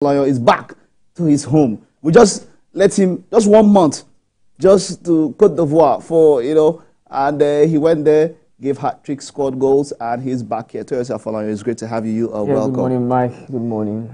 Afolayan is back to his home. We just let him just 1 month just to Côte d'Ivoire for, and he went there, gave hat-trick, scored goals, and he's back here. TVC Afolayan, it's great to have you. Welcome. Good morning, Mike. Good morning.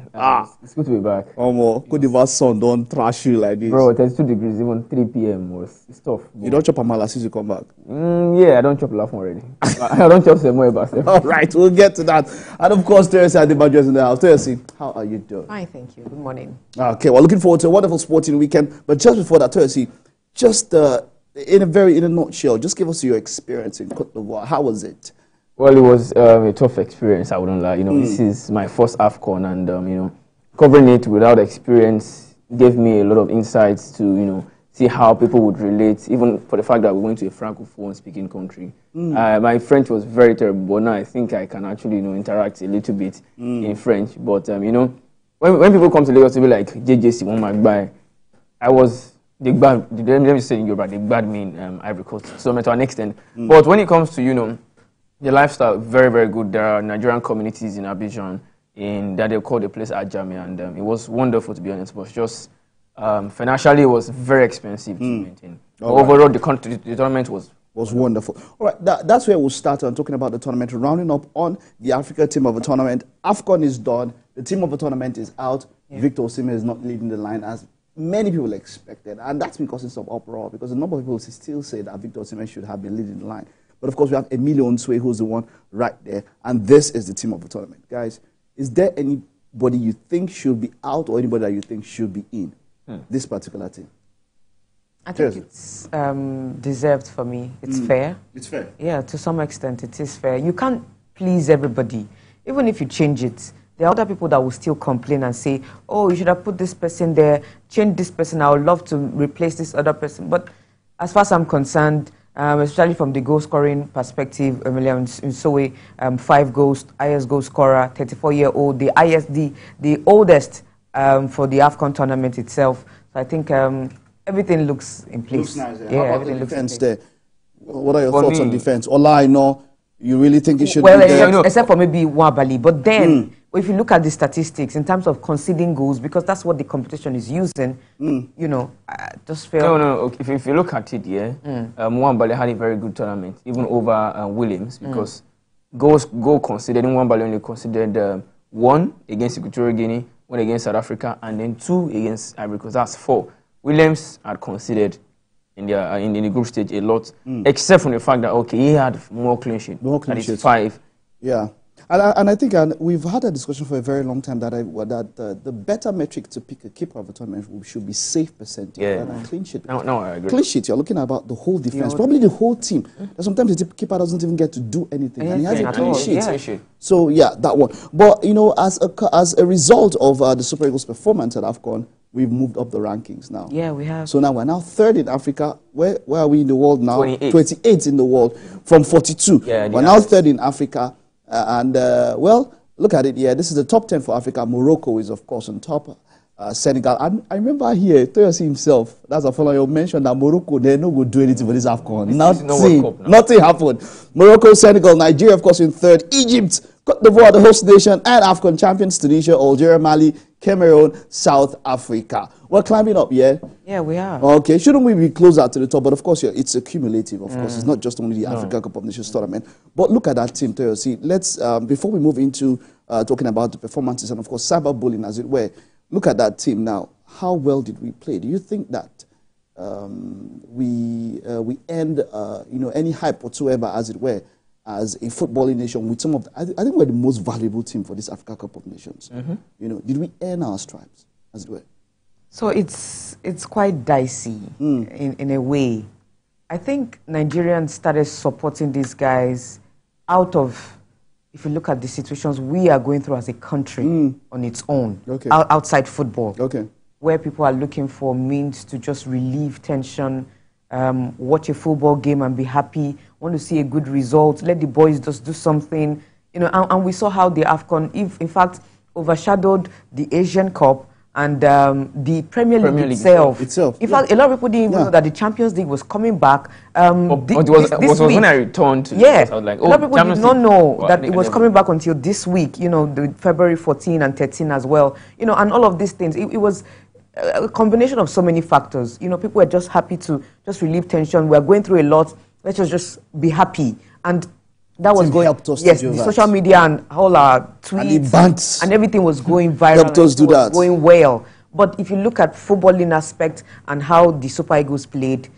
It's good to be back. Côte d'Ivoire sun don't trash you like this. Bro, 32 degrees, even 3 p.m. It's tough. You don't chop amala since you come back? Yeah, I don't chop laugh already. I don't chop some more about them. All right, we'll get to that. And of course, TVC Adebayo is in the house. TVC, how are you doing? Fine, thank you. Good morning. Okay, well, looking forward to a wonderful sporting weekend. But just before that, TVC, just in a nutshell, just give us your experience in Côte d'Ivoire. How was it? Well, it was a tough experience, I wouldn't lie. This is my first AFCON, and covering it without experience gave me a lot of insights to see how people would relate, even for the fact that we went to a francophone speaking country. My French was very terrible, but now I think I can actually interact a little bit in French. But when people come to Lagos to be like JJC, one might buy, let me say in Yoruba, they bad me in Ivory Coast, so to an extent. But when it comes to the lifestyle, very, very good. There are Nigerian communities in Abidjan that they call the place Ajami, and it was wonderful, to be honest. But just financially, it was very expensive to maintain. Overall, the tournament was wonderful. All right, that's where we'll start on talking about the tournament. Rounding up on the Africa team of the tournament. AFCON is done. The team of the tournament is out. Yeah. Victor Osimhen is not leading the line as many people expected, and that's been causing some uproar because a number of people still say that Victor Osimhen should have been leading the line. But of course, we have Emilio Nsue, who's the one right there, and this is the team of the tournament. Guys, is there anybody you think should be out or anybody that you think should be in this particular team? I think it's deserved for me. It's fair. It's fair? Yeah, to some extent, it is fair. You can't please everybody. Even if you change it, there are other people that will still complain and say, oh, you should have put this person there, change this person, I would love to replace this other person. But as far as I'm concerned, especially from the goal-scoring perspective, Emilio Nsue, 5 goals, highest goal scorer, 34-year-old, the oldest for the AFCON tournament itself. So I think everything looks in place. Looks nice, yeah. Yeah, How about everything the looks defense in place. there? What are your thoughts on defense? Ola, I know you really think it should be there? Except for maybe Wabali. But then, if you look at the statistics in terms of conceding goals, because that's what the competition is using, I just feel... No. If you look at it, Wabali had a very good tournament, even over Williams, because goal conceded, Wabali only conceded 1 against Equatorial Guinea, 1 against South Africa, and then 2 against Ivory Coast. That's 4. Williams had conceded in the group stage a lot, except from the fact that, he had more clean sheets. More clean sheets. 5. Yeah. And I think we've had a discussion for a very long time that the better metric to pick a keeper of a tournament should be save percentage and a clean sheet. No, I agree. Clean sheet, you're looking about the whole defense, probably the whole team. Sometimes the keeper doesn't even get to do anything, and he has a clean sheet. So yeah, that one. But as a result of the Super Eagles' performance at AFCON, we've moved up the rankings now. Yeah, we have. So now we're now 3rd in Africa. Where are we in the world now? 28 in the world from 42. Yeah, we're now 3rd in Africa. Look at it. Yeah, this is the top 10 for Africa. Morocco is, of course, on top. Senegal. And I remember here, Toyosi himself, that's a follower, you mentioned that Morocco, they're not going to do anything for this AFCON. Nothing happened. Morocco, Senegal, Nigeria, of course, in 3rd. Egypt, Côte d'Ivoire, the host nation, and AFCON champions, Tunisia, Algeria, Mali, Cameroon, South Africa. We're climbing up, yeah? Yeah, we are. Okay, shouldn't we be closer to the top? But of course, it's accumulative, of course. It's not just only the Africa Cup of Nations tournament. But look at that team, Toyosi. Let's, before we move into talking about the performances and, of course, cyberbullying, as it were, look at that team now. How well did we play? Do you think that we end, any hype whatsoever, as it were, as a footballing nation with some of the, I think we're the most valuable team for this Africa Cup of Nations. Did we earn our stripes, as it were? So it's quite dicey in a way. I think Nigerians started supporting these guys out of, if you look at the situations we are going through as a country on its own, outside football, where people are looking for means to just relieve tension, watch a football game and be happy, want to see a good result, let the boys just do something, and we saw how the AFCON, in fact, overshadowed the Asian Cup and the Premier League itself. In fact, a lot of people didn't even know that the Champions League was coming back. It was when I returned to I was like, a lot of people did not know that it was coming back until this week, you know, the February 14 and 13 as well. You know, and all of these things. It was a combination of so many factors. You know, people were just happy to just relieve tension. We're going through a lot. Let's just be happy. And that was going, yes, the social media and all our tweets and everything was going viral. Helped us do that. Going well. But if you look at footballing aspect and how the Super Eagles played,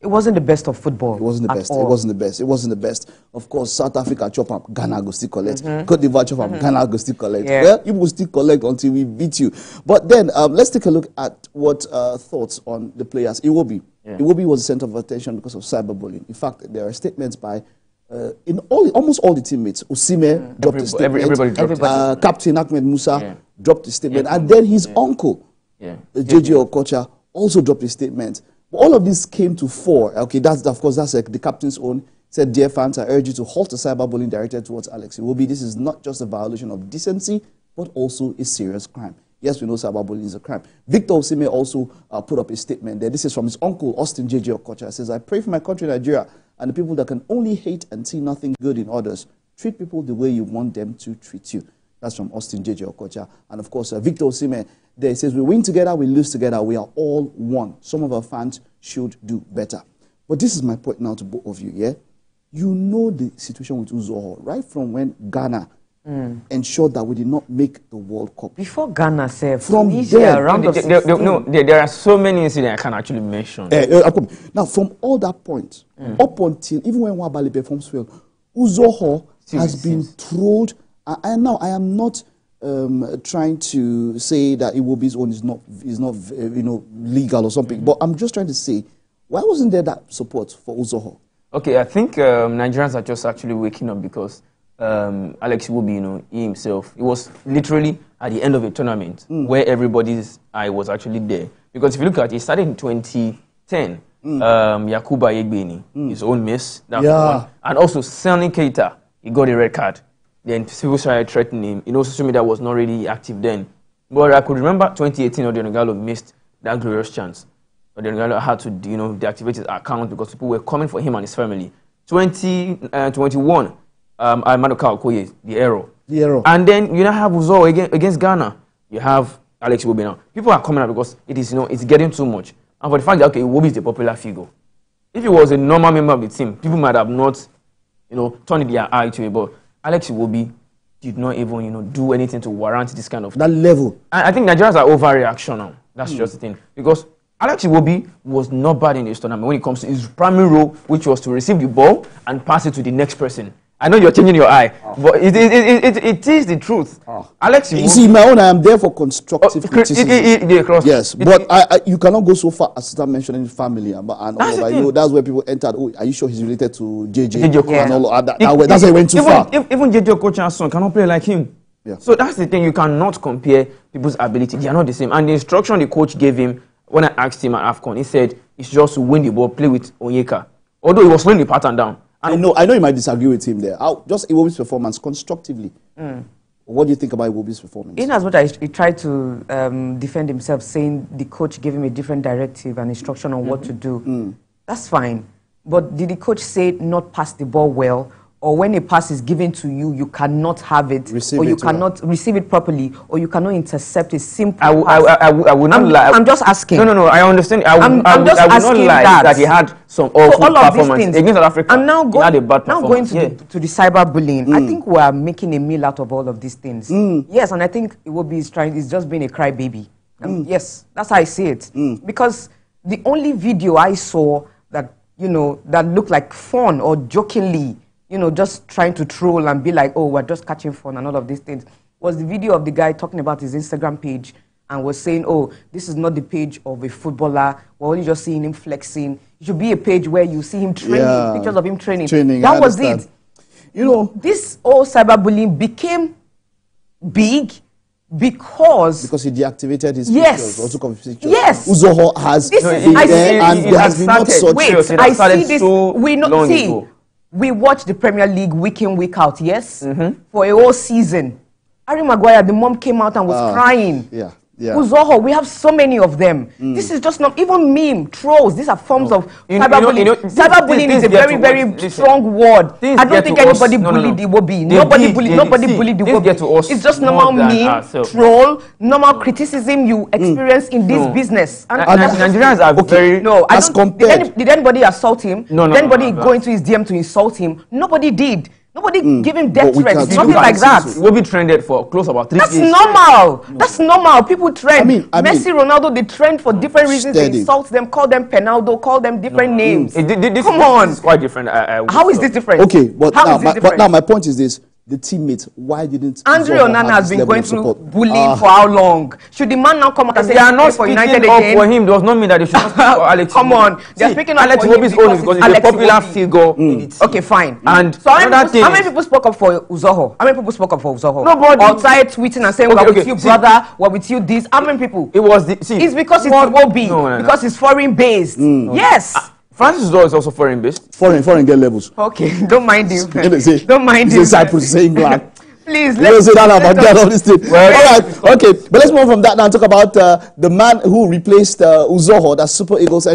it wasn't the best of football. It wasn't the best. It wasn't the best. It wasn't the best. Of course, South Africa chop up, Ghana go still collect. Cote d'Ivoire chop up, Ghana go still collect. Well, you will still collect until we beat you. But then let's take a look at what thoughts on the players. Iwobi. Iwobi was the center of attention because of cyberbullying. In fact, there are statements by almost all the teammates. Osimhen dropped a statement. Everybody dropped Captain Ahmed Musa dropped a statement, and then his uncle, JJ Okocha, also dropped a statement. But all of this came to fore. Okay, of course that's the captain's own. Said, "Dear fans, I urge you to halt the cyberbullying directed towards Alex Iwobi. This is not just a violation of decency, but also a serious crime." Yes, we know cyberbullying is a crime. Victor Osimhen also put up a statement there. This is from his uncle, Austin JJ Okocha. It says, "I pray for my country, Nigeria, and the people that can only hate and see nothing good in others. Treat people the way you want them to treat you." That's from Austin JJ Okocha. And of course, Victor Osimhen, there says, "We win together, we lose together. We are all one. Some of our fans should do better." But this is my point now to both of you, yeah? You know the situation with Uzoho, right from when Ghana ensured that we did not make the World Cup. Before Ghana, sir, from there, there are so many incidents I can actually mention. Now, from all that point, up until, even when Wabali performs well, Uzoho has been trolled. And now I am not trying to say that Iwobi's own is not legal or something, but I'm just trying to say, why wasn't there that support for Uzoho? Okay, I think Nigerians are just actually waking up because Alex Iwobi, he himself, it was literally at the end of a tournament where everybody's eye was actually there. Because if you look at it, he started in 2010. Yakuba Yegbeni, his own miss, that was one. And also Sani Keita, he got a red card. Then people started threatening him. Social media was not really active then. But I could remember 2018, Odion Ighalo missed that glorious chance. Odion Ighalo had to, deactivate his account because people were coming for him and his family. 2021, Maduka Okoye, the error. And then you now have Uzo against Ghana. You have Alex Iwobi now. People are coming out because it is, it's getting too much. And for the fact that, okay, Iwobi is the popular figure. If he was a normal member of the team, people might have not, turned their eye to it. But Alex Iwobi did not even, do anything to warrant this kind of... That level. I think Nigerians are overreaction now. That's just the thing. Because Alex Iwobi was not bad in this tournament when it comes to his primary role, which was to receive the ball and pass it to the next person. I know you're changing your eye, but it is the truth. Alex Iwobi... You see, my own, I am there for constructive criticism. Yes, but you cannot go so far as to start mentioning family. And all of that. That's where people entered. Oh, are you sure he's related to JJ? And all of that. That's why he went too far. Even JJ Okocha's son cannot play like him. Yeah. So that's the thing. You cannot compare people's ability. They are not the same. And the instruction the coach gave him, when I asked him at AFCON, he said, it's just to win the ball, play with Onyeka. Although he was slowing the pattern down. I know you might disagree with him there. Just Iwobi's performance constructively. What do you think about Iwobi's performance? In as much he tried to defend himself, saying the coach gave him a different directive and instruction on what to do. That's fine. But did the coach say not pass the ball well? Or when a pass is given to you, you cannot have it, cannot receive it properly, or you cannot intercept a simple pass. I would not lie. I'm just asking. No, I understand. I'm just asking that he had some awful performance against South Africa. I'm now going to the cyberbullying. I think we are making a meal out of all of these things. Yes, and I think it's just being a crybaby. Yes, that's how I see it. Because the only video I saw that, that looked like fun or jokingly, just trying to troll and be like, oh, we're just catching fun and all of these things, was the video of the guy talking about his Instagram page and was saying, oh, this is not the page of a footballer. We're only just seeing him flexing. It should be a page where you see him training, pictures of him training. That was it. This whole cyberbullying became big because he deactivated his pictures. Also yes. Uzoho has been there and there has been not such... Wait, I see this. We watch the Premier League week in, week out, yes? For a whole season. Harry Maguire, the mom came out and was crying. Uzoho, we have so many of them. This is just not even meme, trolls. These are forms of cyberbullying. Cyberbullying is a very, very strong word. I don't think anybody bullied Iwobi. Nobody bullied Iwobi. It's just normal meme, troll, normal criticism you experience in this business. And Nigerians are very... No, I don't... Did anybody assault him? No. Did anybody go into his DM to insult him? Nobody did. Nobody gave him death threats, nothing like that. Will be trended for close about 3 days. That's normal. That's normal. People trend. Messi, Ronaldo, they trend for different reasons. They insult them, call them Penaldo, call them different names. Come on. This is quite different. How is this different? Okay, but now my point is this. The teammates, why didn't Andre Onana has been going through bullying for how long? Should the man now come out and say they are not for speaking United up again? for him? Does not mean that they should not speak for Alex. Come on, they're speaking up for him because he's a popular figure in the team. Okay, fine. And so how many people spoke up for Uzoho? How many people spoke up for Uzoho? Nobody. Outside tweeting and saying, we're with you, brother, we're with you, this. How many people? It was the... It's because it's Iwobi, because it's foreign based. Yes. Francis Uzoho is also foreign based. Foreign get levels. Okay, don't mind him. Don't mind him. He's a Cyprus saying England. Please, let's say that about that all this thing. All right, okay, but let's move from that now and talk about the man who replaced Uzoho, that's Super Eagles.